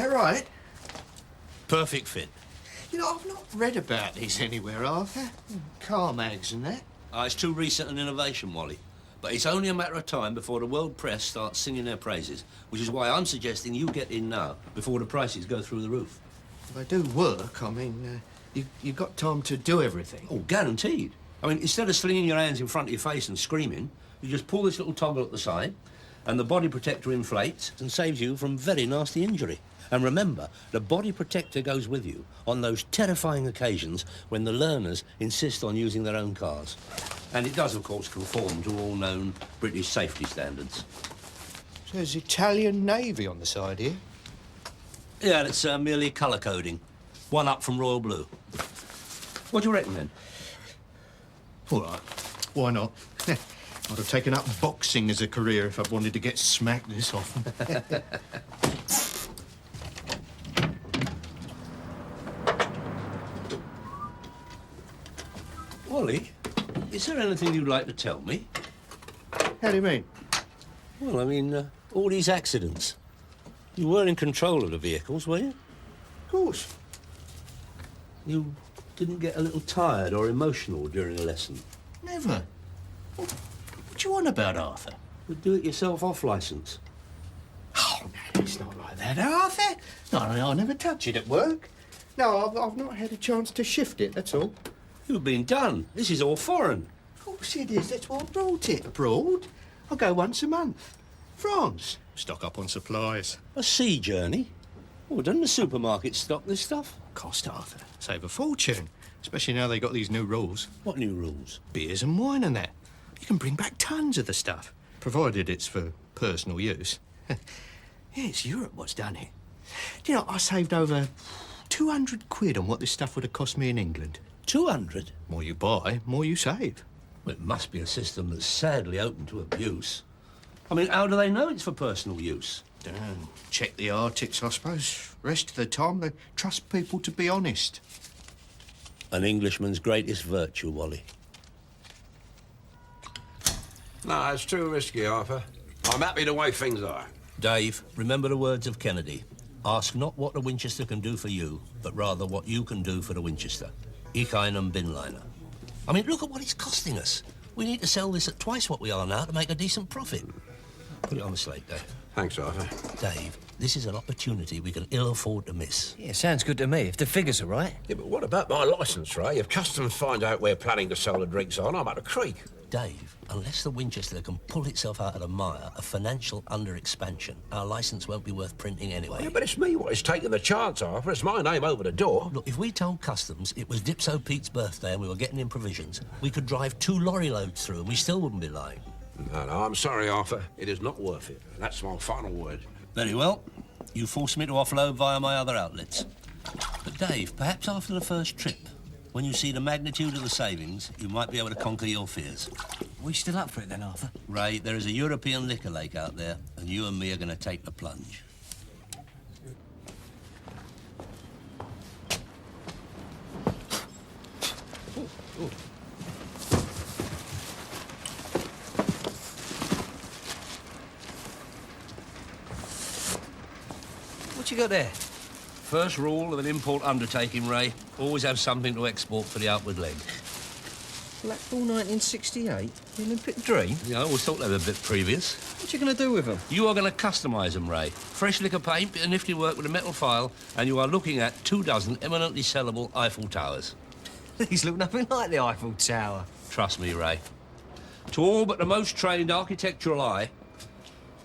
that right? Perfect fit. You know, I've not read about these anywhere, Arthur. Car mags and that. It's too recent an innovation, Wally. But it's only a matter of time before the world press starts singing their praises, which is why I'm suggesting you get in now, before the prices go through the roof. They do work. I mean, you've got time to do everything. Oh, guaranteed. I mean, instead of slinging your hands in front of your face and screaming, you just pull this little toggle at the side, and the body protector inflates and saves you from very nasty injury. And remember, the body protector goes with you on those terrifying occasions when the learners insist on using their own cars. And it does, of course, conform to all known British safety standards. Says Italian Navy on the side here. Yeah, it's merely colour coding. One up from royal blue. What do you reckon, then? All right. Why not? I'd have taken up boxing as a career if I'd wanted to get smacked this often. Wally, is there anything you'd like to tell me? How do you mean? Well, I mean, all these accidents. You weren't in control of the vehicles, were you? Of course. You didn't get a little tired or emotional during a lesson? Never. What you on about, Arthur? The do-it-yourself-off licence. Oh, no, it's not like that, Arthur. No, I'll never touch it at work. No, I've not had a chance to shift it, that's all. You've been done. This is all foreign. Of course it is. That's why I brought it abroad. I go once a month. France. Stock up on supplies. A sea journey? Oh, doesn't the supermarket stock this stuff? Cost, Arthur. Save a fortune. Especially now they got these new rules. What new rules? Beers and wine and that. You can bring back tons of the stuff, provided it's for personal use. Yeah, it's Europe what's done it. Do you know, I saved over 200 quid on what this stuff would have cost me in England. 200? More you buy, more you save. Well, it must be a system that's sadly open to abuse. I mean, how do they know it's for personal use? Don't check the arctics, I suppose. Rest of the time, they trust people to be honest. An Englishman's greatest virtue, Wally. No, it's too risky, Arthur. I'm happy the way things are. Dave, remember the words of Kennedy. Ask not what the Winchester can do for you, but rather what you can do for the Winchester. Ich einem Binliner. I mean, look at what it's costing us. We need to sell this at twice what we are now to make a decent profit. Put it on the slate, Dave. Thanks, Arthur. Dave, this is an opportunity we can ill afford to miss. Yeah, sounds good to me, if the figures are right. Yeah, but what about my licence, Ray? If customs find out we're planning to sell the drinks on, I'm at a creek. Dave, unless the Winchester can pull itself out of the mire of financial under-expansion, our licence won't be worth printing anyway. Yeah, but it's me what is taking the chance, Arthur. It's my name over the door. Look, if we told customs it was Dipso Pete's birthday and we were getting in provisions, we could drive 2 lorry loads through and we still wouldn't be lying. No, I'm sorry, Arthur. It is not worth it. That's my final word. Very well. You force me to offload via my other outlets. But Dave, perhaps after the first trip, when you see the magnitude of the savings, you might be able to conquer your fears. Are we still up for it then, Arthur? Ray, there is a European liquor lake out there, and you and me are going to take the plunge. What you got there? First rule of an import undertaking, Ray, always have something to export for the outward leg. Blackpool 1968? The Olympic dream? Yeah, I always thought they were a bit previous. What you going to do with them? You are going to customise them, Ray. Fresh liquor paint, bit of nifty work with a metal file, and you are looking at 24 eminently sellable Eiffel Towers. These look nothing like the Eiffel Tower. Trust me, Ray. To all but the most trained architectural eye,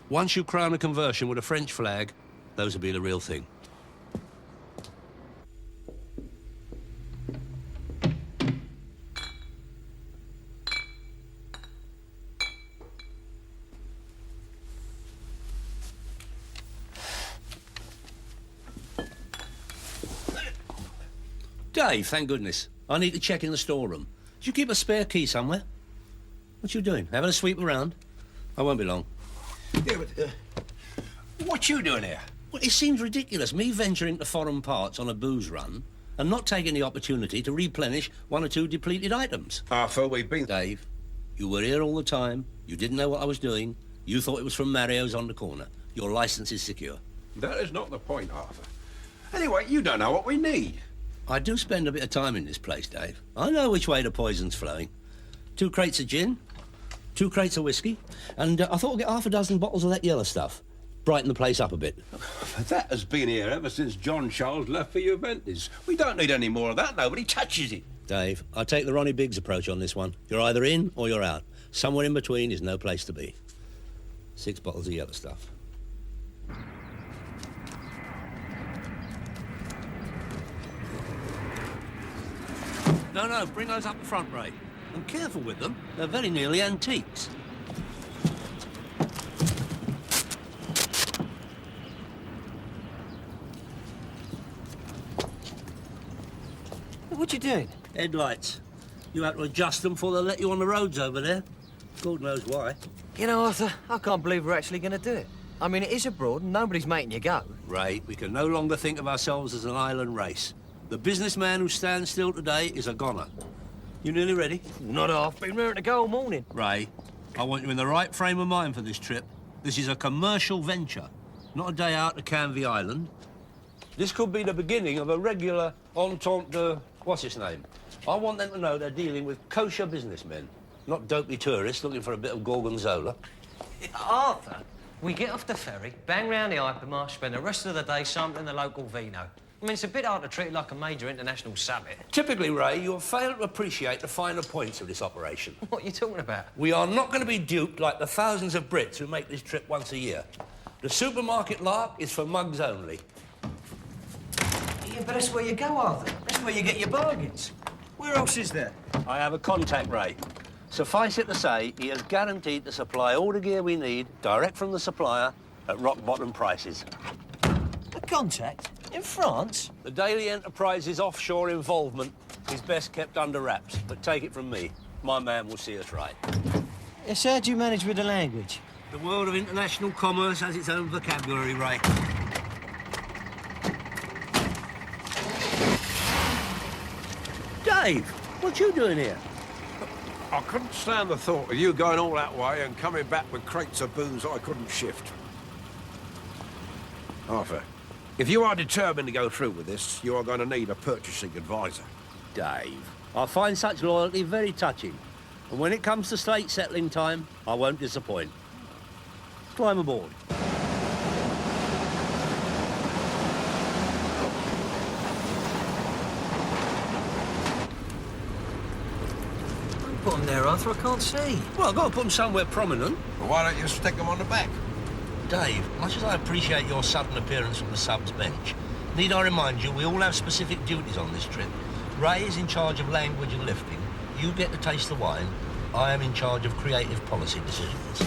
once you crown a conversion with a French flag, those will be the real thing. Dave, thank goodness. I need to check in the storeroom. Do you keep a spare key somewhere? What you doing? Having a sweep around? I won't be long. Yeah, but what you doing here? Well, it seems ridiculous, me venturing to foreign parts on a booze run and not taking the opportunity to replenish 1 or 2 depleted items. Arthur, we've been... Dave, you were here all the time. You didn't know what I was doing. You thought it was from Mario's on the corner. Your licence is secure. That is not the point, Arthur. Anyway, you don't know what we need. I do spend a bit of time in this place, Dave. I know which way the poison's flowing. 2 crates of gin, 2 crates of whiskey, and I thought we'd get half a dozen bottles of that yellow stuff. Brighten the place up a bit. That has been here ever since John Charles left for Juventus. We don't need any more of that. Nobody touches it. Dave, I take the Ronnie Biggs approach on this one. You're either in or you're out. Somewhere in between is no place to be. 6 bottles of yellow stuff. No, bring those up the front, Ray. And careful with them. They're very nearly antiques. What you doing? Headlights. You have to adjust them before they let you on the roads over there. God knows why. You know, Arthur, I can't believe we're actually going to do it. I mean, it is abroad and nobody's making you go. Ray, we can no longer think of ourselves as an island race. The businessman who stands still today is a goner. You nearly ready? Not half. Been raring to go all morning. Ray, I want you in the right frame of mind for this trip. This is a commercial venture, not a day out to Canvey Island. This could be the beginning of a regular entente, what's his name? I want them to know they're dealing with kosher businessmen, not dopey tourists looking for a bit of gorgonzola. Arthur, we get off the ferry, bang round the hypermarsh, spend the rest of the day sampling the local vino. I mean, it's a bit hard to treat it like a major international summit. Typically, Ray, you'll fail to appreciate the finer points of this operation. What are you talking about? We are not going to be duped like the thousands of Brits who make this trip once a year. The supermarket lark is for mugs only. Yeah, but that's where you go, Arthur. That's where you get your bargains. Where else is there? I have a contact, Ray. Suffice it to say, he has guaranteed to supply all the gear we need, direct from the supplier, at rock-bottom prices. A contact? In France? The Daily Enterprise's offshore involvement is best kept under wraps, but take it from me, my man will see us right. Yes, how do you manage with the language? The world of international commerce has its own vocabulary, Ray. Dave, what you doing here? I couldn't stand the thought of you going all that way and coming back with crates of booze I couldn't shift. Arthur, if you are determined to go through with this, you are going to need a purchasing advisor. Dave, I find such loyalty very touching. And when it comes to slate settling time, I won't disappoint. Climb aboard. Put them there, Arthur. I can't see. Well, I've got to put them somewhere prominent. Well, why don't you stick them on the back? Dave, much as I appreciate your sudden appearance from the sub's bench, need I remind you we all have specific duties on this trip. Ray is in charge of language and lifting. You get to taste the wine. I am in charge of creative policy decisions.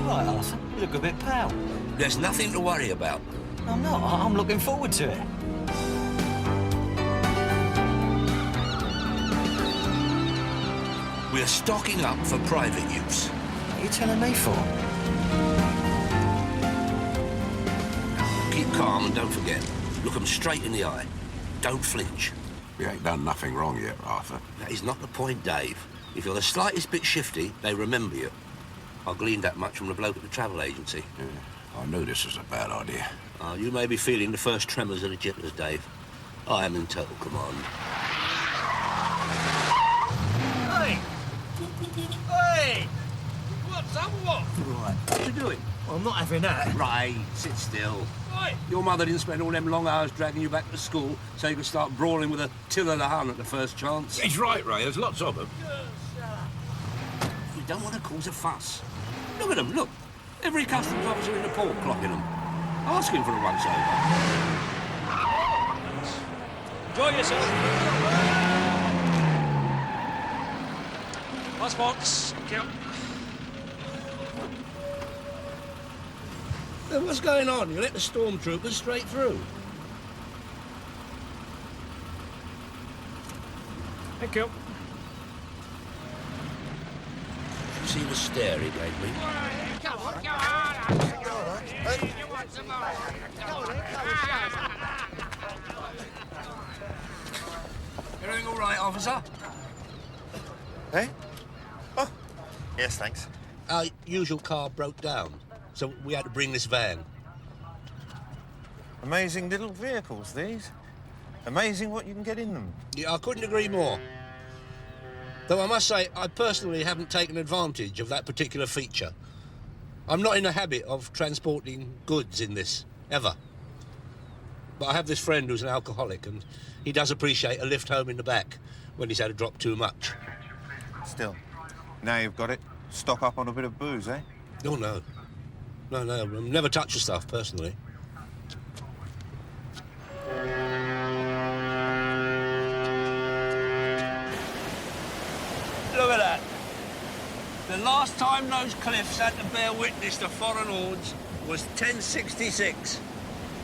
Arthur, you look a bit pale. There's nothing to worry about. I'm not. I'm looking forward to it. We're stocking up for private use. What are you telling me for? Keep calm and don't forget, look them straight in the eye. Don't flinch. We ain't done nothing wrong yet, Arthur. That is not the point, Dave. If you're the slightest bit shifty, they remember you. I gleaned that much from the bloke at the travel agency. Yeah, I knew this was a bad idea. You may be feeling the first tremors of the jitters, Dave. I am in total command. Hey! Hey! What's up, what? Right. What you doing? I'm not having that. Right, sit still. Right. Your mother didn't spend all them long hours dragging you back to school so you could start brawling with a till of the Hun at the first chance. He's right, Ray. There's lots of them. We don't want to cause a fuss. Look at them, look. Every customs officer in the port clocking them. Asking for a once over. Enjoy yourself. Passports. Thank you. What's going on? You let the stormtroopers straight through. Thank you. See the stare he gave me? Everything all right, officer? Eh? Oh, yes, thanks. Our usual car broke down, so we had to bring this van. Amazing little vehicles, these. Amazing what you can get in them. Yeah, I couldn't agree more. Though I must say, I personally haven't taken advantage of that particular feature. I'm not in the habit of transporting goods in this, ever. But I have this friend who's an alcoholic, and he does appreciate a lift home in the back when he's had a drop too much. Still, now you've got it, stock up on a bit of booze, eh? Oh, no. No, I've never touched the stuff, personally. Look at that. The last time those cliffs had to bear witness to foreign hordes was 1066.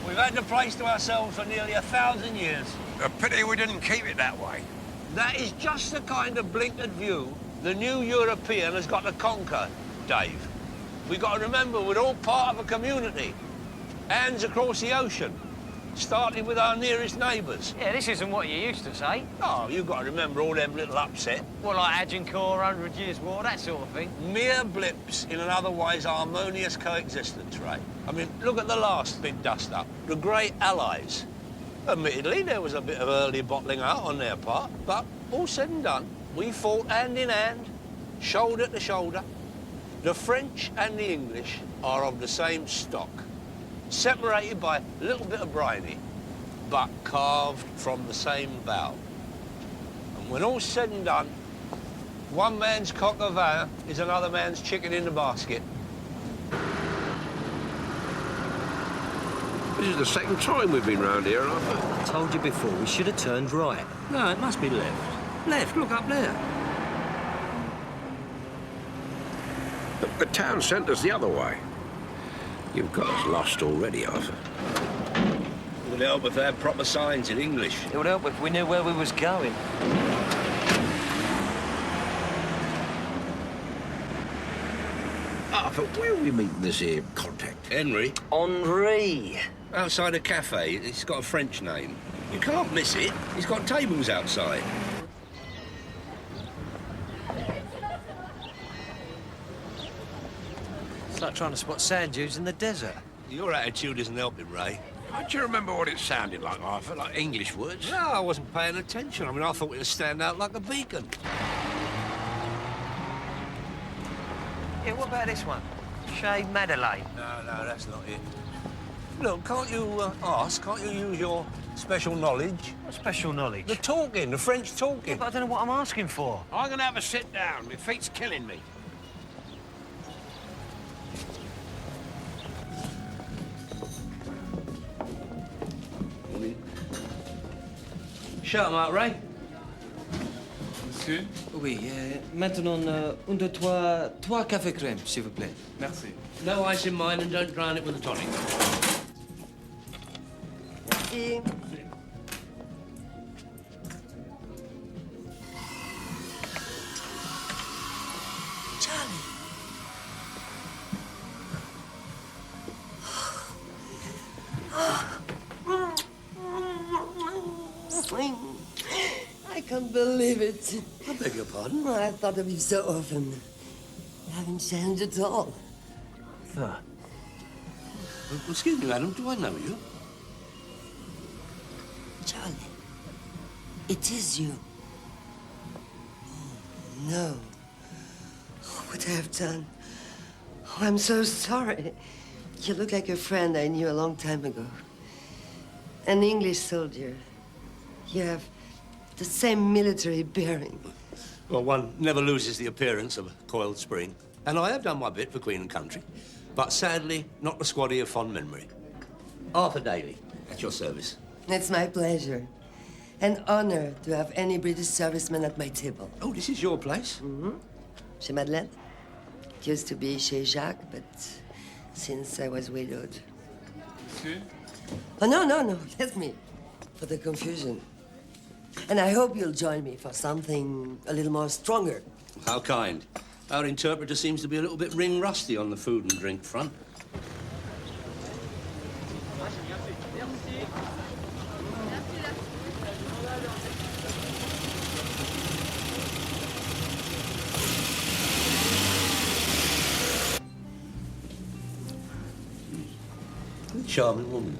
We've had the place to ourselves for nearly 1,000 years. A pity we didn't keep it that way. That is just the kind of blinkered view the new European has got to conquer, Dave. We've got to remember we're all part of a community. Hands across the ocean, starting with our nearest neighbours. Yeah, this isn't what you used to say. Oh, you've got to remember all them little upset. Well, like Agincourt, 100 Years' War, that sort of thing. Mere blips in an otherwise harmonious coexistence, Ray. I mean, look at the last big dust-up, the Great Allies. Admittedly, there was a bit of early bottling out on their part, but all said and done, we fought hand in hand, shoulder to shoulder. The French and the English are of the same stock, separated by a little bit of briny, but carved from the same bough. And when all's said and done, one man's coq au vin is another man's chicken in the basket. This is the second time we've been round here, Arthur. I told you before, we should have turned right. No, it must be left. Left, look up there. The town sent us the other way. You've got us lost already, Arthur. It would help if they had proper signs in English. It would help if we knew where we was going. Arthur, where are we meeting this here contact? Henry, Henri. outside a cafe, it's got a French name. You can't miss it. He's got tables outside. It's like trying to spot sand dunes in the desert. Your attitude isn't helping, Ray. Don't you remember what it sounded like, Arthur? Like English words? No, I wasn't paying attention. I mean, I thought it would stand out like a beacon. Yeah, what about this one? Chez Madeleine. No, that's not it. Look, can't you can't you use your special knowledge? What special knowledge? The talking, the French talking. Yeah, but I don't know what I'm asking for. I'm gonna have a sit down. My feet's killing me. Shut 'em up, Ray. Monsieur? Oui, maintenant, un, deux, trois cafés crème, s'il vous plaît. Merci. No ice in mine and don't drown it with a tonic. I can't believe it. I beg your pardon? I thought of you so often. You haven't changed at all. Well, excuse me, madam, do I know you? Charlie, it is you. Oh, no. What I have done. Oh, I'm so sorry. You look like a friend I knew a long time ago. An English soldier. You have the same military bearing. Well, one never loses the appearance of a coiled spring. And I have done my bit for Queen and Country. But sadly, not the squaddy of fond memory. Arthur Daly, at your service. It's my pleasure. An honor to have any British serviceman at my table. Oh, this is your place? Mm-hmm. Chez Madeleine. It used to be chez Jacques, but since I was widowed. Monsieur? Oh, no, let me. For the confusion. And I hope you'll join me for something a little more stronger. How kind. Our interpreter seems to be a little bit ring rusty on the food and drink front. Charming woman.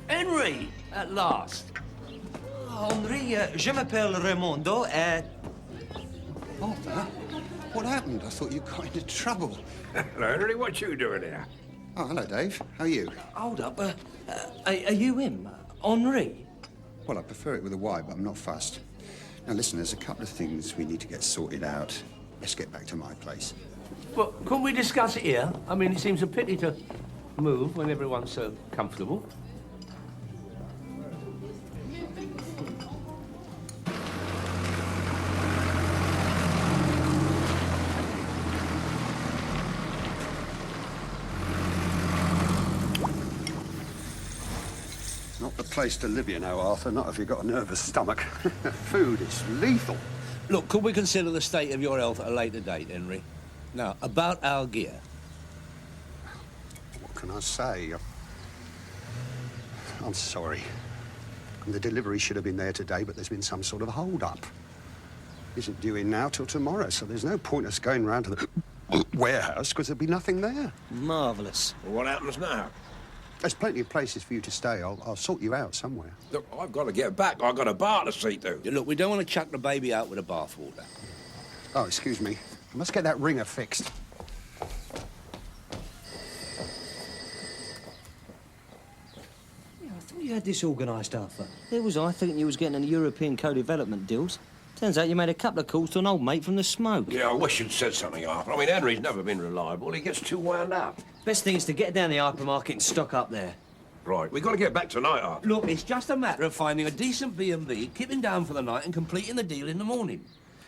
Henry, at last. Henri, je m'appelle Raimondo, Arthur, what happened? I thought you got into trouble. Hello, Henry. What you doing here? Oh, hello, Dave. How are you? Hold up, are you him? Henri? Well, I prefer it with a Y, but I'm not fussed. Now, listen, there's a couple of things we need to get sorted out. Let's get back to my place. Well, couldn't we discuss it here? I mean, it seems a pity to move when everyone's so comfortable. Not the place to live, you know, Arthur, not if you've got a nervous stomach. Food is lethal. Look, could we consider the state of your health at a later date, Henry? Now, about our gear. What can I say? I'm sorry. The delivery should have been there today, but there's been some sort of hold-up. Isn't due in now till tomorrow, so there's no point us going round to the warehouse, because there'll be nothing there. Marvellous. Well, what happens now? There's plenty of places for you to stay. I'll sort you out somewhere. Look, I've got to get back. I've got a bar to see to. Look, we don't want to chuck the baby out with the bathwater. Oh, excuse me. I must get that ringer fixed. Yeah, I thought you had this organised, Arthur. There was I thinking you was getting any European co-development deals. Turns out you made a couple of calls to an old mate from the smoke. Yeah, I wish you'd said something, Arthur. I mean, Henry's never been reliable. He gets too wound up. Best thing is to get down the hypermarket and stock up there. Right, we've got to get back tonight, Arthur. Look, it's just a matter of finding a decent B&B, keeping down for the night and completing the deal in the morning.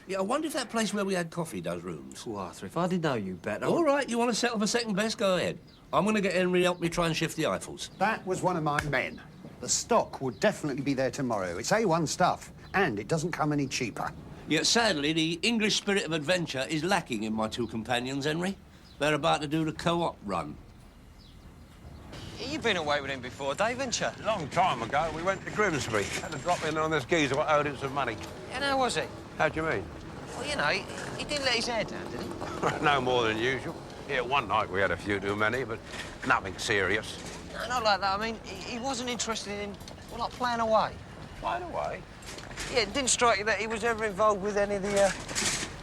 Yeah, I wonder if that place where we had coffee does rooms. Oh, Arthur, if I did know you better... All right, you want to settle for second best? Go ahead. I'm going to get Henry to help me try and shift the Eiffels. That was one of my men. The stock will definitely be there tomorrow. It's A1 stuff, and it doesn't come any cheaper. Yet, sadly, the English spirit of adventure is lacking in my two companions, Henry. They're about to do the co-op run. You've been away with him before, Dave, haven't you? Long time ago, we went to Grimsby. Had to drop in on this geezer what owed him some money. And how was he? How do you mean? Well, you know, he didn't let his hair down, did he? No more than usual. Yeah, one night we had a few too many, but nothing serious. No, not like that. I mean, he wasn't interested in, well, like playing away. Playing away? Yeah, it didn't strike you that he was ever involved with any of the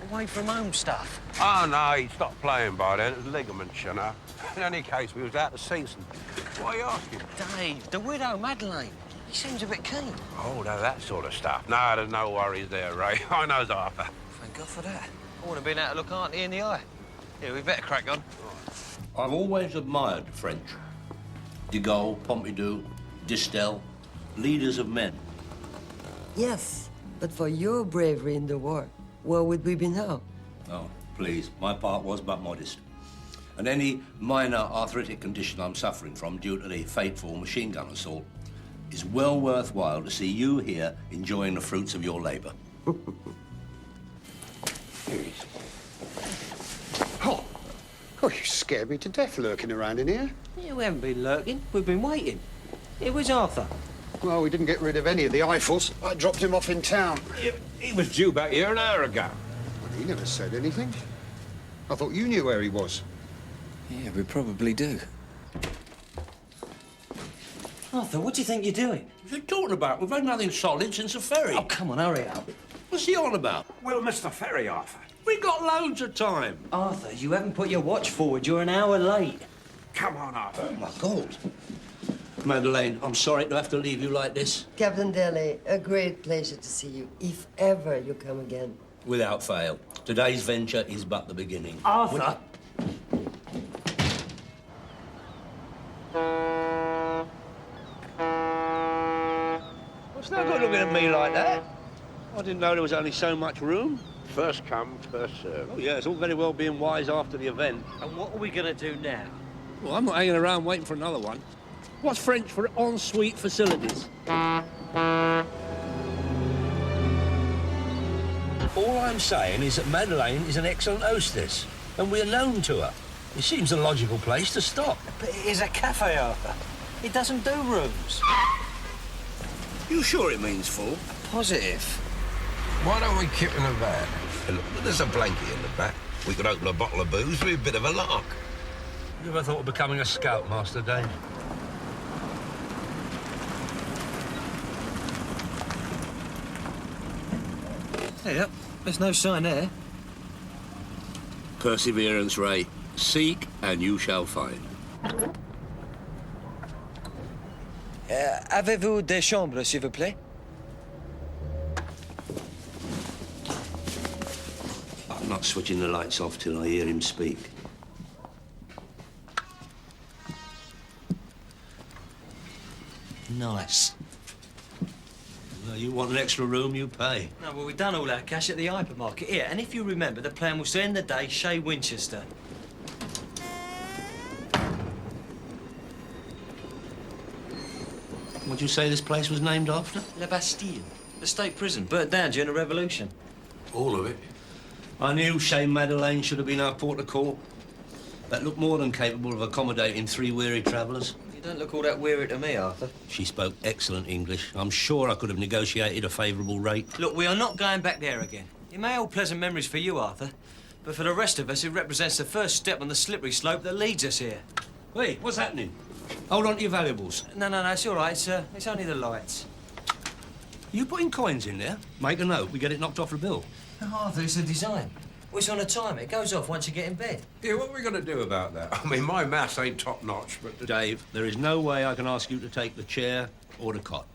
away-from-home stuff? Oh, no, he stopped playing by then. It was ligaments, you know. In any case, we was out to see some... Why are you asking? Dave, the widow, Madeleine. He seems a bit keen. Oh, no, that sort of stuff. No, there's no worries there, Ray. I knows Arthur. Thank God for that. I would have been out to look Auntie in the eye. Yeah, we better crack on. I've always admired the French. De Gaulle, Pompidou, Distel, leaders of men. Yes, but for your bravery in the war, where would we be now? Oh, please, my part was but modest. And any minor arthritic condition I'm suffering from due to the fateful machine gun assault is well worthwhile to see you here enjoying the fruits of your labour. Oh, you scared me to death lurking around in here. Yeah, we haven't been lurking. We've been waiting. It was Arthur. Well, we didn't get rid of any of the Eiffels. I dropped him off in town. He was due back here an hour ago. Well, he never said anything. I thought you knew where he was. Yeah, we probably do. Arthur, what do you think you're doing? What are you talking about? We've had nothing solid since the ferry. Oh, come on, hurry up. What's he on about? We'll miss the ferry, Arthur. We got loads of time. Arthur, you haven't put your watch forward. You're an hour late. Come on, Arthur. Oh, my God. Madeleine, I'm sorry to have to leave you like this. Captain Daly, a great pleasure to see you, if ever you come again. Without fail. Today's venture is but the beginning. Arthur! What's no good looking at me like that? I didn't know there was only so much room. First come, first served. Oh, yeah, it's all very well being wise after the event. And what are we going to do now? Well, I'm not hanging around waiting for another one. What's French for en-suite facilities? All I'm saying is that Madeleine is an excellent hostess, and we're known to her. It seems a logical place to stop. But it is a cafe, Arthur. It doesn't do rooms. You sure it means full? Positive. Why don't we keep in the van? Look, there's a blanket in the back. We could open a bottle of booze with a bit of a lark. You ever thought of becoming a scoutmaster, Dave? Yep, there's no sign there. Perseverance, Ray. Seek and you shall find. Avez-vous des chambres, s'il vous plaît? I'm not switching the lights off till I hear him speak. Nice. Well, you want an extra room, you pay. No, well, we've done all our cash at the hypermarket here, and if you remember, the plan was to end the day Chez Winchester. What'd you say this place was named after? La Bastille, the state prison, burnt down during the Revolution. All of it. I knew Chez Madeleine should have been our port of call. That looked more than capable of accommodating 3 weary travellers. You don't look all that weary to me, Arthur. She spoke excellent English. I'm sure I could have negotiated a favourable rate. Look, we are not going back there again. It may hold pleasant memories for you, Arthur, but for the rest of us, it represents the first step on the slippery slope that leads us here. Wait, what's happening? Hold on to your valuables. No, it's all right. It's only the lights. You putting coins in there? Make a note. We get it knocked off the bill. No, Arthur, it's a design. Well, it's on a timer. It goes off once you get in bed. Yeah, what are we going to do about that? I mean, my maths ain't top-notch, but... Dave, there is no way I can ask you to take the chair or the cot.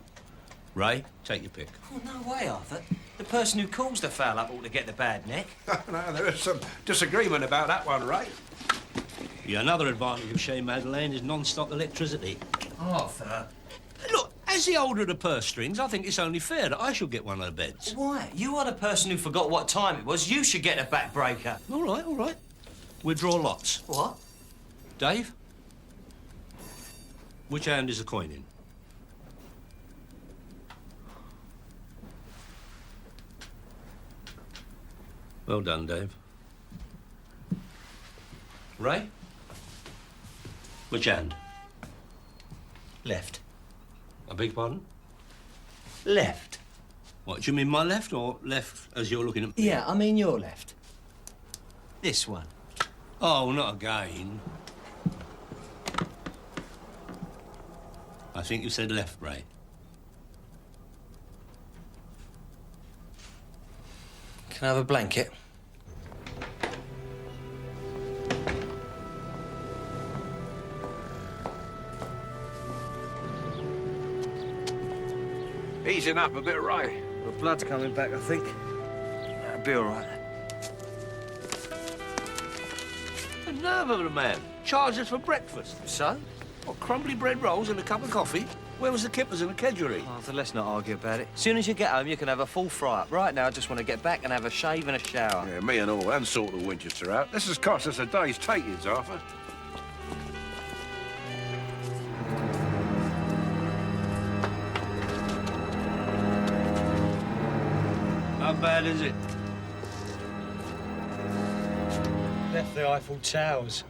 Ray, take your pick. Oh, no way, Arthur. The person who calls the foul up ought to get the bad neck. No, there is some disagreement about that one, right? Yeah, another advantage of Chez Madeleine is non-stop electricity. Arthur. Look, as the older of the purse strings, I think it's only fair that I should get one of the beds. Why? You are the person who forgot what time it was. You should get a backbreaker. All right. We'll draw lots. What? Dave? Which hand is the coin in? Well done, Dave. Ray? Which hand? Left. I beg your pardon? Left. What, do you mean my left or left as you're looking at me? Yeah, I mean your left. This one. Oh, not again. I think you said left, Ray. Can I have a blanket? Easing up a bit, Ray. The blood's coming back, I think. That'll be all right. The nerve of the man. Charged us for breakfast. So? What, crumbly bread rolls and a cup of coffee? Where was the kippers and the kedgeree? Arthur, let's not argue about it. As soon as you get home, you can have a full fry-up. Right now, I just want to get back and have a shave and a shower. Yeah, me and all, and sort the Winchester out. This has cost us a day's takings, Arthur. How bad is it? Left the Eiffel Towers.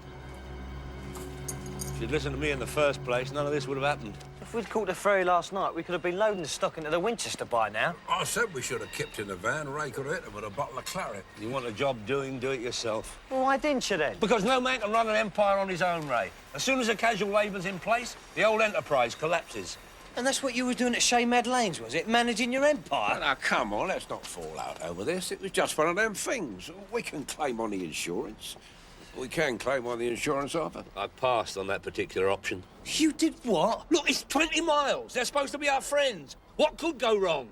If you'd listened to me in the first place, none of this would have happened. If we'd caught the ferry last night, we could have been loading the stock into the Winchester by now. I said we should have kept in the van. Ray could have hit it with a bottle of claret. You want a job doing, do it yourself. Well, why didn't you then? Because no man can run an empire on his own, Ray. As soon as the casual labour's in place, the old enterprise collapses. And that's what you were doing at Chez Madeleine's, was it? Managing your empire? Now, come on, let's not fall out over this. It was just one of them things. We can claim on the insurance. We can claim on the insurance, Arthur. I passed on that particular option. You did what? Look, it's 20 miles. They're supposed to be our friends. What could go wrong?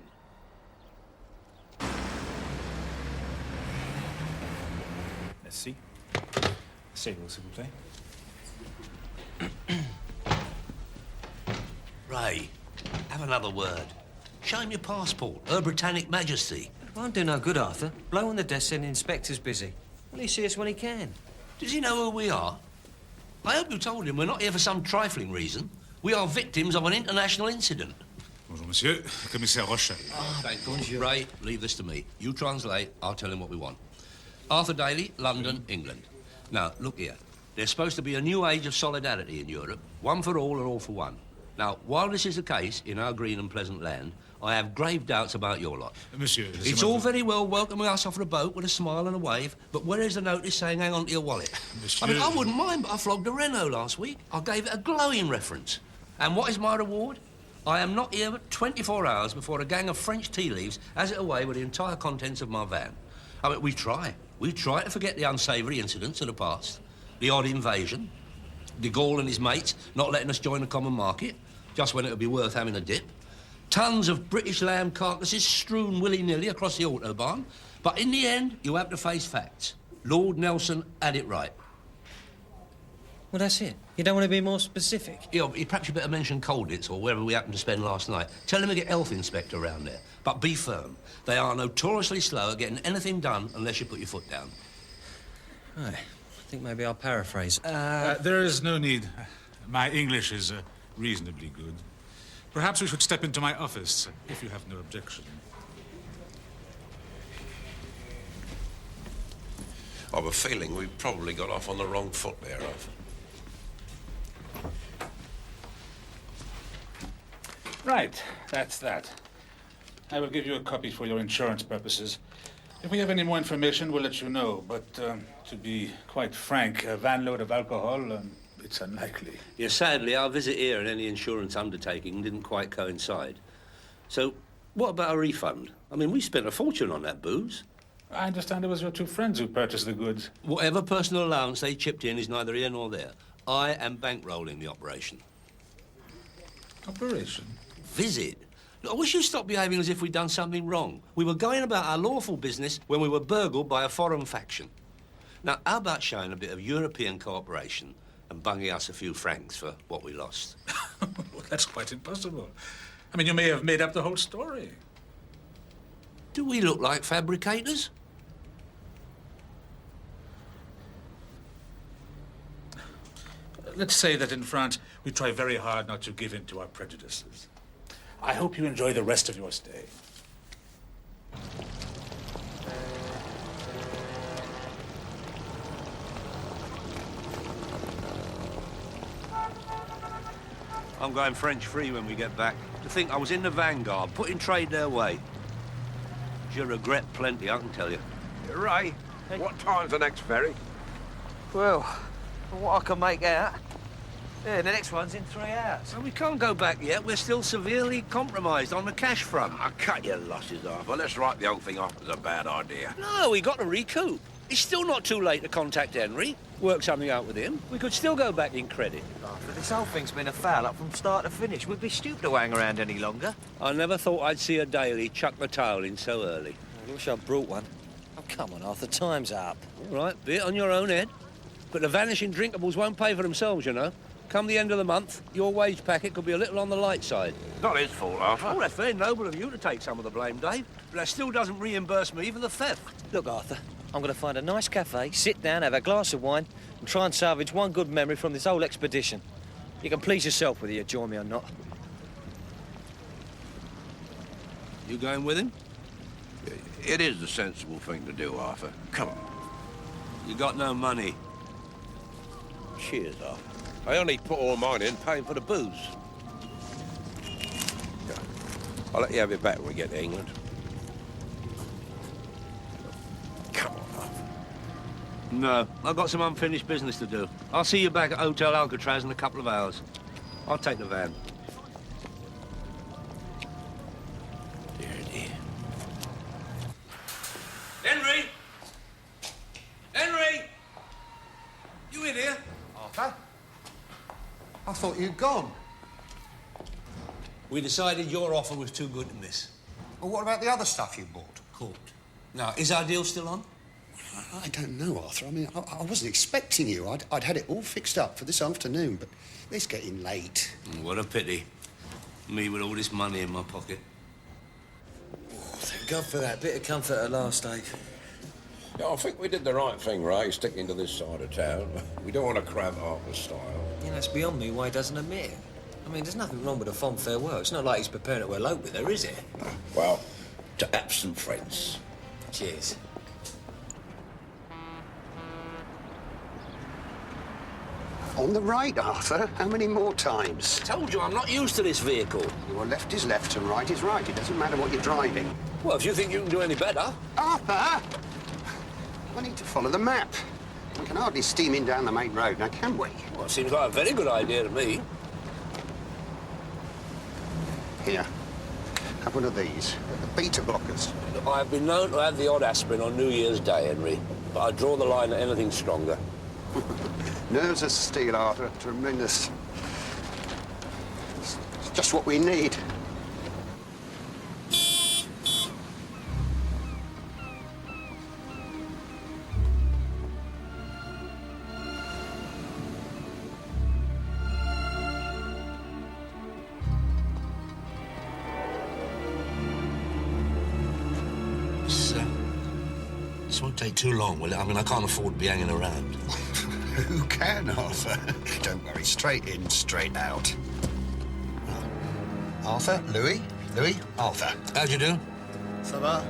Merci. Signal, s'il vous plaît. Ray, have another word. Show him your passport, Her Britannic Majesty. It won't do no good, Arthur. Blow on the desk and the inspector's busy. Will he see us when he can? Does he know who we are? I hope you told him we're not here for some trifling reason. We are victims of an international incident. Bonjour, monsieur. Commissaire Rochelle. Thank you. Ray, leave this to me. You translate, I'll tell him what we want. Arthur Daly, London, England. Now, look here. There's supposed to be a new age of solidarity in Europe. One for all and all for one. Now, while this is the case in our green and pleasant land, I have grave doubts about your lot. Monsieur... It's all very well welcoming us off a boat with a smile and a wave, but where is the notice saying hang on to your wallet? Monsieur... I mean, I wouldn't mind, but I flogged a Renault last week. I gave it a glowing reference. And what is my reward? I am not here but 24 hours before a gang of French tea leaves has it away with the entire contents of my van. I mean, we try to forget the unsavoury incidents of the past. The odd invasion, de Gaulle and his mates not letting us join the common market, just when it would be worth having a dip. Tons of British lamb carcasses strewn willy-nilly across the autobahn. But in the end, you have to face facts. Lord Nelson had it right. Well, that's it. You don't want to be more specific? Yeah, perhaps you better mention Colditz or wherever we happened to spend last night. Tell him to get health inspector around there. But be firm. They are notoriously slow at getting anything done unless you put your foot down. Right. I think maybe I'll paraphrase. there is no need. My English is reasonably good. Perhaps we should step into my office, if you have no objection. I have a feeling we've probably got off on the wrong foot there, Arthur. Right, that's that. I will give you a copy for your insurance purposes. If we have any more information, we'll let you know. But to be quite frank, a van load of alcohol, it's unlikely. Yeah, sadly, our visit here and any insurance undertaking didn't quite coincide. So, what about a refund? I mean, we spent a fortune on that booze. I understand it was your two friends who purchased the goods. Whatever personal allowance they chipped in is neither here nor there. I am bankrolling the operation. Operation? Visit? Look, I wish you'd stop behaving as if we'd done something wrong. We were going about our lawful business when we were burgled by a foreign faction. Now, how about showing a bit of European cooperation and bunging us a few francs for what we lost? Well, that's quite impossible. I mean, you may have made up the whole story. Do we look like fabricators? Let's say that in France, we try very hard not to give in to our prejudices. I hope you enjoy the rest of your stay. I'm going French free when we get back. To think I was in the vanguard, putting trade their way. You'll regret plenty, I can tell you. Ray, what time's the next ferry? Well, from what I can make out, yeah, the next one's in 3 hours. Well, we can't go back yet. We're still severely compromised on the cash front. I cut your losses off. Well, let's write the whole thing off as a bad idea. No, we got to recoup. It's still not too late to contact Henry, work something out with him. We could still go back in credit. But this whole thing's been a foul-up from start to finish. We'd be stupid to hang around any longer. I never thought I'd see a daily chuck the towel in so early. I wish I'd brought one. Oh, come on, Arthur, time's up. All right, be it on your own head. But the vanishing drinkables won't pay for themselves, you know. Come the end of the month, your wage packet could be a little on the light side. Not his fault, Arthur. Oh, that's very noble of you to take some of the blame, Dave. But that still doesn't reimburse me for the theft. Look, Arthur, I'm going to find a nice cafe, sit down, have a glass of wine, and try and salvage one good memory from this whole expedition. You can please yourself whether you join me or not. You going with him? It is the sensible thing to do, Arthur. Come on. You got no money. Cheers, Arthur. I only put all mine in paying for the booze. I'll let you have it back when we get to England. Come on, Arthur. No, I've got some unfinished business to do. I'll see you back at Hotel Alcatraz in a couple of hours. I'll take the van. Dear, dear. Henry! Henry! You in here? Arthur? I thought you'd gone. We decided your offer was too good to miss. Well, what about the other stuff you bought? Cool. Now, is our deal still on? I don't know, Arthur. I mean, I wasn't expecting you. I'd had it all fixed up for this afternoon, but it's getting late. What a pity. Me with all this money in my pocket. Oh, thank God for that bit of comfort at last, Dave. Yeah, I think we did the right thing, Ray, sticking to this side of town. We don't want to cram Harper's style. You know, it's beyond me why he doesn't admit it. I mean, there's nothing wrong with a fond farewell. It's not like he's preparing to elope with her, is it? Well, to absent friends. Cheers. On the right, Arthur. How many more times? Told you I'm not used to this vehicle. Well, left is left and right is right. It doesn't matter what you're driving. Well, if you think you can do any better. Arthur! I need to follow the map. We can hardly steam in down the main road now, can we? Well, it seems like a very good idea to me. Here. Have one of these. The beta blockers. I've been known to have the odd aspirin on New Year's Day, Henry, but I draw the line at anything stronger. Nerves of steel, Arthur. Tremendous. It's just what we need. This won't take too long, will it? I mean, I can't afford to be hanging around. Who can, Arthur? Don't worry. Straight in, straight out. Arthur, Louis, Arthur. How'd you do? Ça va?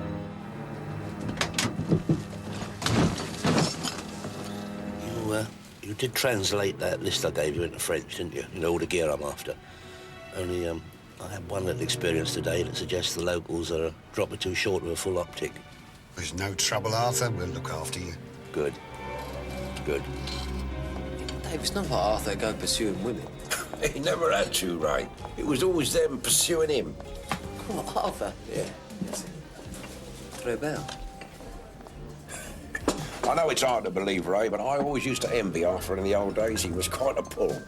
You did translate that list I gave you into French, didn't you? You know, all the gear I'm after. Only, I had one little experience today that suggests the locals are a drop or two short of a full optic. There's no trouble, Arthur. We'll look after you. Good. Good. Dave, it's not like Arthur go pursuing women. He never had to, Ray. It was always them pursuing him. What, Arthur? Yeah. Très bien. I know it's hard to believe, Ray, but I always used to envy Arthur in the old days. He was quite a pull.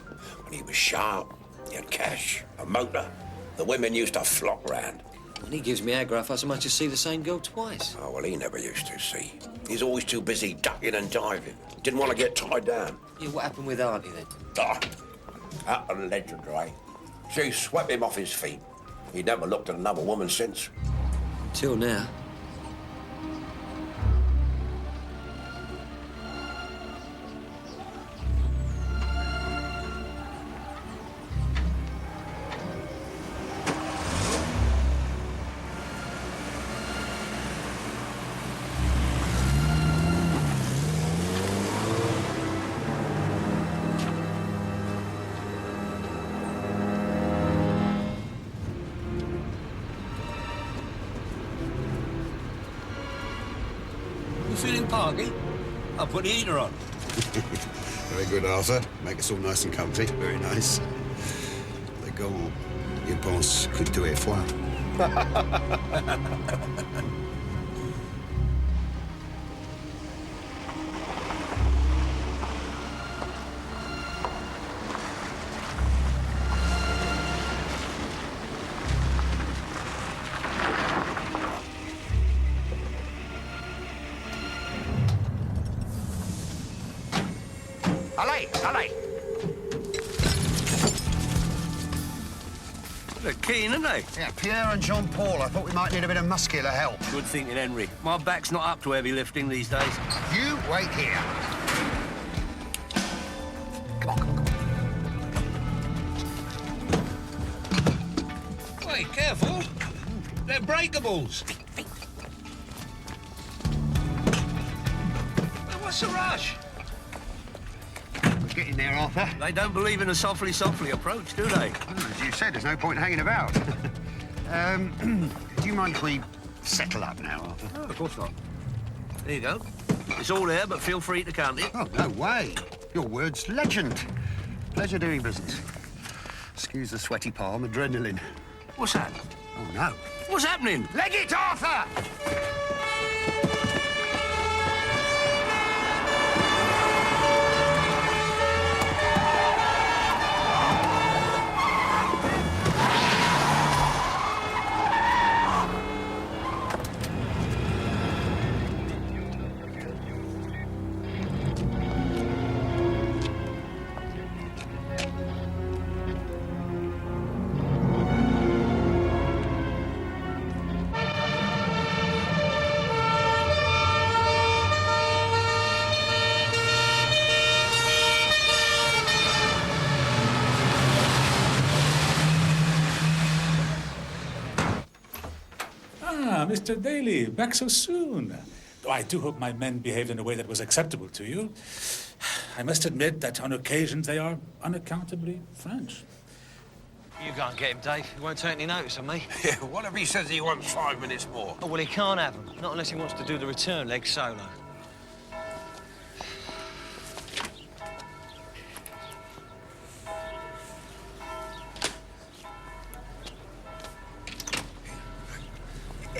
When he was sharp, he had cash, a motor. The women used to flock round. When he gives me aggro if I so much as see the same girl twice. Oh, well, he never used to, see. He's always too busy ducking and diving. Didn't want to get tied down. Yeah, what happened with Auntie, then? Ah, out of the legend, Ray. She swept him off his feet. He'd never looked at another woman since. Till now. You feeling parky? I'll put the heater on. Very good, Arthur. Make us all nice and comfy. Very nice. Les gants, je pense que tu es froid. Calais! They're keen, aren't they? Yeah, Pierre and Jean-Paul. I thought we might need a bit of muscular help. Good thinking, Henry. My back's not up to heavy lifting these days. You wait here. Come on, come on, come on. Wait, careful. They're breakables. What's the rush? Get in there, Arthur. They don't believe in a softly approach, do they? As you said, there's no point hanging about. Do you mind if we settle up now, Arthur? Oh, of course not. There you go. It's all there, but feel free to count it. Oh, no way. Your word's legend. Pleasure doing business. Excuse the sweaty palm, adrenaline. What's that? Oh, no. What's happening? Leg it, Arthur! Mr. Daly, back so soon. Oh, I do hope my men behaved in a way that was acceptable to you. I must admit that on occasions they are unaccountably French. You go and get him, Dave. He won't take any notice of me. Yeah, what if he says he wants 5 minutes more? Oh, well, he can't have them. Not unless he wants to do the return leg solo.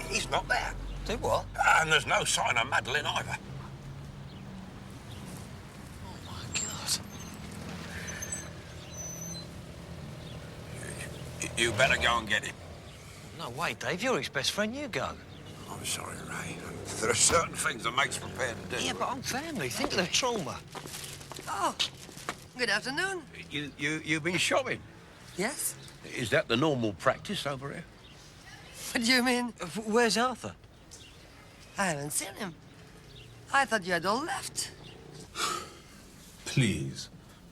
He's not there. Do what? And there's no sign of Madeline either. Oh, my God. You better go and get him. No way, Dave. You're his best friend. You go. I'm sorry, Ray. There are certain things that mate's prepared to do. Yeah, but I'm family. Think of the trauma. Oh, good afternoon. You've been shopping? Yes? Is that the normal practice over here? What do you mean? Where's Arthur? I haven't seen him. I thought you had all left. Please,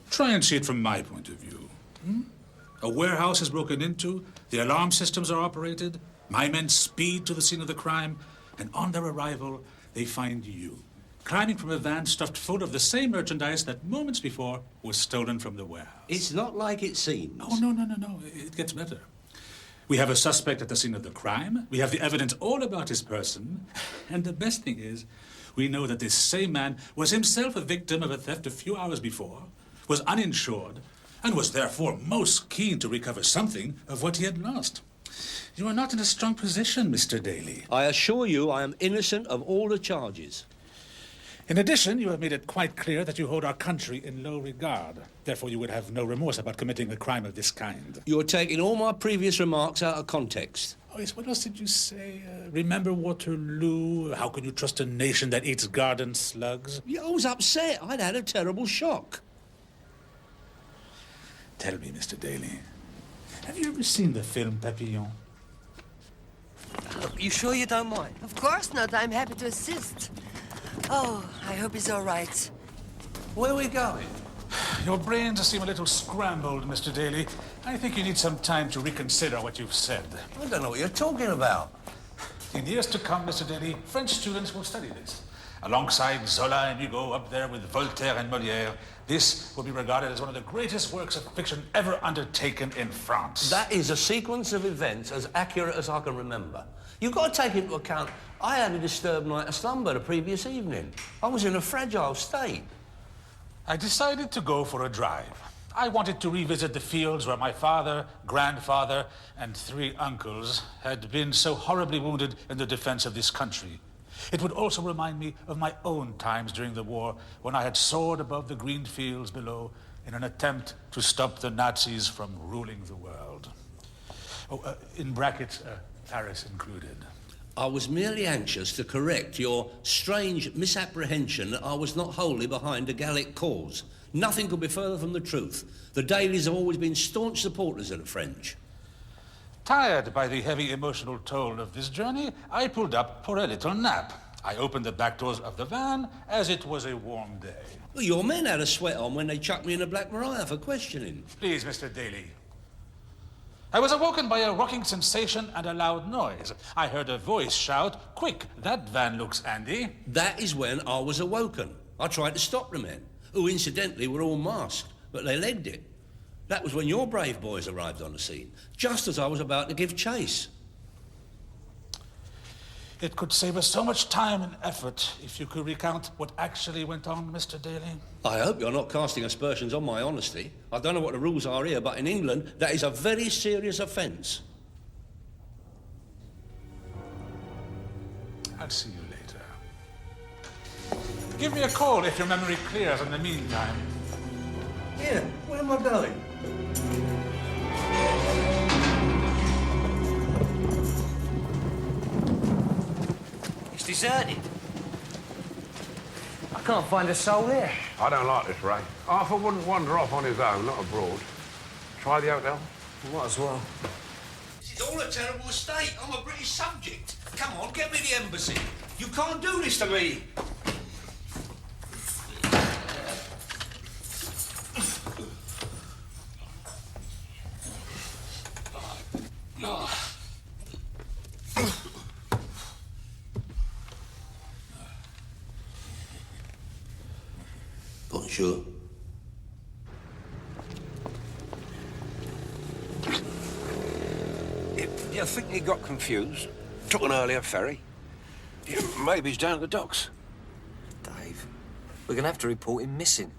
try and see it from my point of view. A warehouse is broken into, the alarm systems are operated, my men speed to the scene of the crime, and on their arrival, they find you, climbing from a van stuffed full of the same merchandise that moments before was stolen from the warehouse. It's not like it seems. Oh, no. It gets better. We have a suspect at the scene of the crime. We have the evidence all about his person. And the best thing is, we know that this same man was himself a victim of a theft a few hours before, was uninsured, and was therefore most keen to recover something of what he had lost. You are not in a strong position, Mr. Daly. I assure you I am innocent of all the charges. In addition, you have made it quite clear that you hold our country in low regard. Therefore, you would have no remorse about committing a crime of this kind. You're taking all my previous remarks out of context. Oh, yes, what else did you say? Remember Waterloo? How can you trust a nation that eats garden slugs? Yeah, I was upset. I'd had a terrible shock. Tell me, Mr. Daly, have you ever seen the film Papillon? Look, you sure you don't mind? Of course not. I'm happy to assist. Oh, I hope he's all right. Where are we going? Your brains seem a little scrambled, Mr. Daly. I think you need some time to reconsider what you've said. I don't know what you're talking about. In years to come, Mr. Daly, French students will study this. Alongside Zola and Hugo, up there with Voltaire and Molière, this will be regarded as one of the greatest works of fiction ever undertaken in France. That is a sequence of events as accurate as I can remember. You've got to take into account I had a disturbed night of slumber the previous evening. I was in a fragile state. I decided to go for a drive. I wanted to revisit the fields where my father, grandfather, and 3 uncles had been so horribly wounded in the defense of this country. It would also remind me of my own times during the war when I had soared above the green fields below in an attempt to stop the Nazis from ruling the world. In brackets, Paris included. I was merely anxious to correct your strange misapprehension that I was not wholly behind a Gallic cause. Nothing could be further from the truth. The Dailies have always been staunch supporters of the French. Tired by the heavy emotional toll of this journey, I pulled up for a little nap. I opened the back doors of the van as it was a warm day. Well, your men had a sweat on when they chucked me in a Black Maria for questioning. Please, Mr. Daly. I was awoken by a rocking sensation and a loud noise. I heard a voice shout, "Quick, that van looks handy." That is when I was awoken. I tried to stop the men, who incidentally were all masked, but they legged it. That was when your brave boys arrived on the scene, just as I was about to give chase. It could save us so much time and effort if you could recount what actually went on, Mr. Daly. I hope you're not casting aspersions on my honesty. I don't know what the rules are here, but in England, that is a very serious offence. I'll see you later. Give me a call if your memory clears in the meantime. Yeah, where am I going? It's deserted. I can't find a soul here. I don't like this, Ray. Arthur wouldn't wander off on his own, not abroad. Try the hotel. Might as well. This is all a terrible mistake. I'm a British subject. Come on, get me the embassy. You can't do this to me. Bonjour. You think he got confused? Took an earlier ferry? Yeah, maybe he's down at the docks. Dave, we're going to have to report him missing.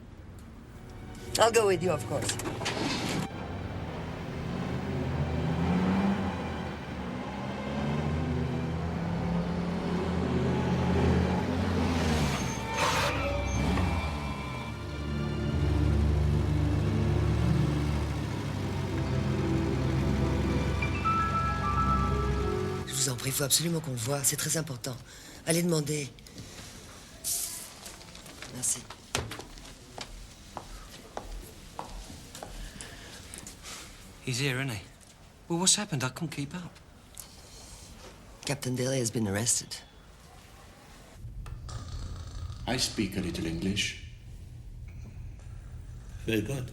I'll go with you, of course. Je vous en prie, il faut absolument qu'on le voie. C'est très important. Allez demander. Merci. He's here, isn't he? Well, what's happened? I couldn't keep up. Captain Daly has been arrested. I speak a little English. Very good.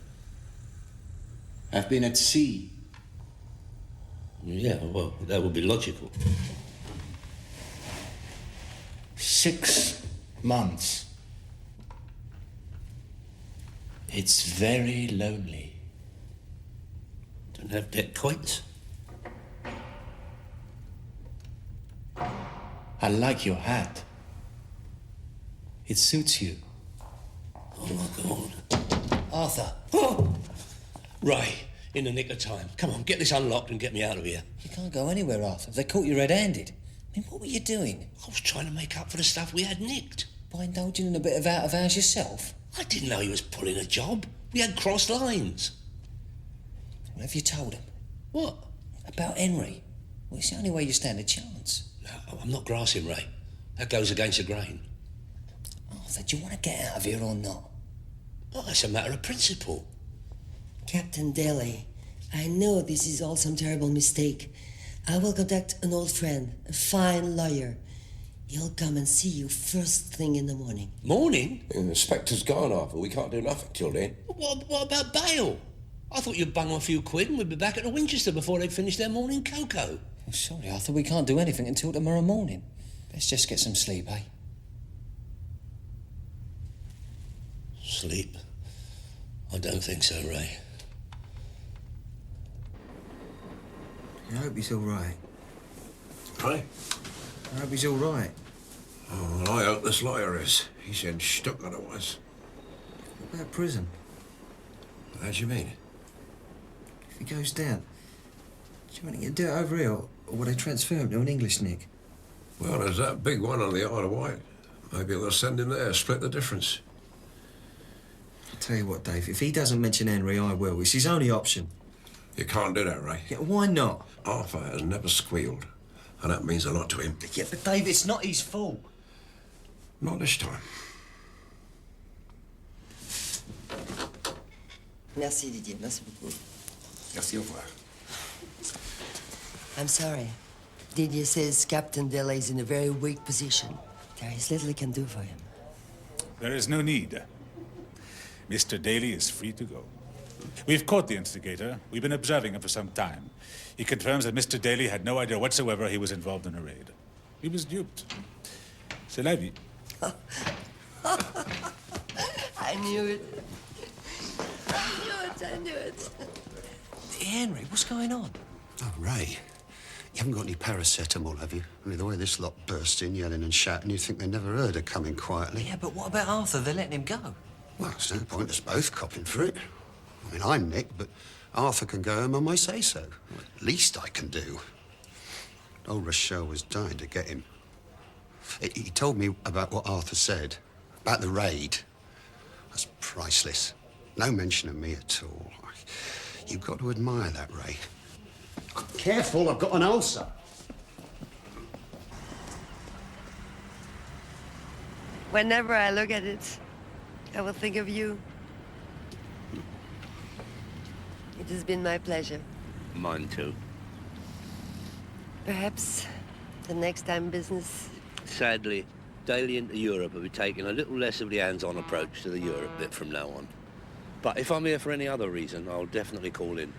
I've been at sea. Yeah, well, that would be logical. 6 months. It's very lonely. Don't have debt quotes. I like your hat. It suits you. Oh, my God. Arthur, Oh! Ray, in the nick of time. Come on, get this unlocked and get me out of here. you can't go anywhere, Arthur. They caught you red-handed. I mean, what were you doing? I was trying to make up for the stuff we had nicked. By indulging in a bit of out-of-hours yourself? I didn't know he was pulling a job. We had crossed lines. What have you told him? What? About Henry? Well, it's the only way you stand a chance. No, I'm not grassing, Ray. That goes against the grain. Arthur, do you want to get out of here or not? Oh, it's a matter of principle. Captain Daly, I know this is all some terrible mistake. I will contact an old friend, a fine lawyer. He'll come and see you first thing in the morning. Morning? The inspector's gone, Arthur. We can't do nothing till then. What about bail? I thought you'd bung a few quid and we'd be back at the Winchester before they'd finished their morning cocoa. Oh, sorry, Arthur, we can't do anything until tomorrow morning. Let's just get some sleep, eh? Sleep? I don't think so, Ray. I hope he's all right. Ray? I hope he's all right. Oh, well, I hope this lawyer is. He said stuck otherwise. What about prison? How do you mean? If he goes down, do you want to do it over here, or will they transfer him to an English nick? Well, there's that big one on the Isle of Wight. Maybe they'll send him there, split the difference. I'll tell you what, Dave, if he doesn't mention Henry, I will. It's his only option. You can't do that, Ray. Yeah, why not? Arthur has never squealed, and that means a lot to him. Yeah, but Dave, it's not his fault. Not this time. Merci, Didier. Merci beaucoup. Merci, au revoir. I'm sorry. Didier says Captain Daly is in a very weak position. There is little he can do for him. There is no need. Mr. Daly is free to go. We've caught the instigator. We've been observing him for some time. He confirms that Mr. Daly had no idea whatsoever he was involved in a raid. He was duped. C'est la vie. I knew it. I knew it. Henry, what's going on? Oh, Ray, you haven't got any paracetamol, have you? I mean, the way this lot burst in, yelling and shouting, you'd think they never heard her coming quietly. Yeah, but what about Arthur? They're letting him go. Well, there's no point us both copping for it. I mean, I'm Nick, but Arthur can go home on my say-so. Well, at least I can do. Old Rochelle was dying to get him. He told me about what Arthur said, about the raid. That's priceless. No mention of me at all. You've got to admire that, Ray. Careful, I've got an ulcer. Whenever I look at it, I will think of you. It has been my pleasure. Mine too. Perhaps the next time business. Sadly, Daly into Europe will be taking a little less of the hands-on approach to the Europe bit from now on. But if I'm here for any other reason, I'll definitely call in.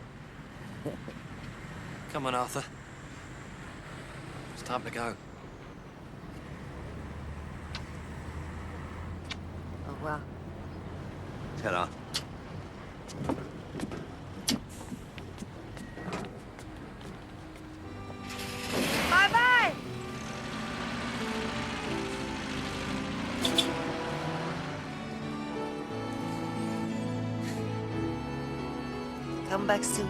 Come on, Arthur. It's time to go. Au revoir. Ta-ra. back soon.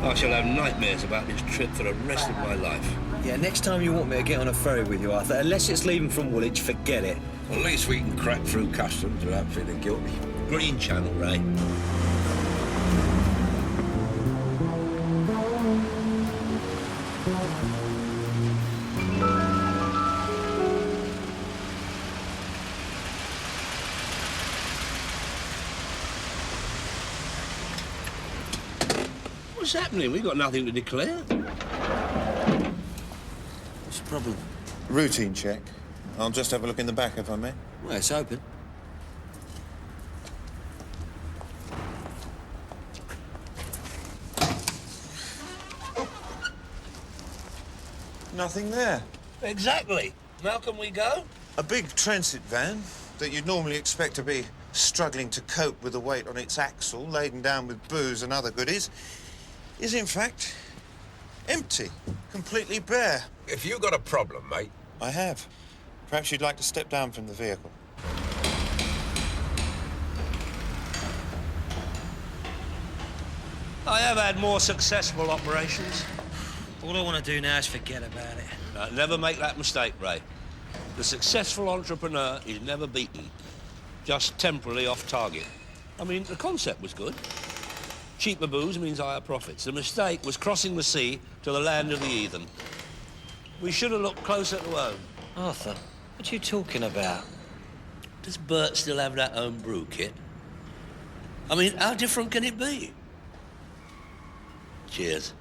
I shall have nightmares about this trip for the rest of my life. Yeah, next time you want me to get on a ferry with you, Arthur, unless it's leaving from Woolwich, forget it. Well, at least we can crack through customs without feeling guilty. Green Channel, Ray. What's happening? We've got nothing to declare. What's the problem? Routine check. I'll just have a look in the back, if I may. Well, it's open. Nothing there. Exactly. Now can we go? A big transit van that you'd normally expect to be struggling to cope with the weight on its axle, laden down with booze and other goodies, is in fact empty, completely bare. If you got a problem, mate. I have. Perhaps you'd like to step down from the vehicle. I have had more successful operations. All I want to do now is forget about it. Never make that mistake, Ray. The successful entrepreneur is never beaten, just temporarily off target. I mean, the concept was good. Cheaper booze means higher profits. The mistake was crossing the sea to the land of the heathen. We should have looked closer to home. Arthur, what are you talking about? Does Bert still have that home brew kit? I mean, how different can it be? Cheers.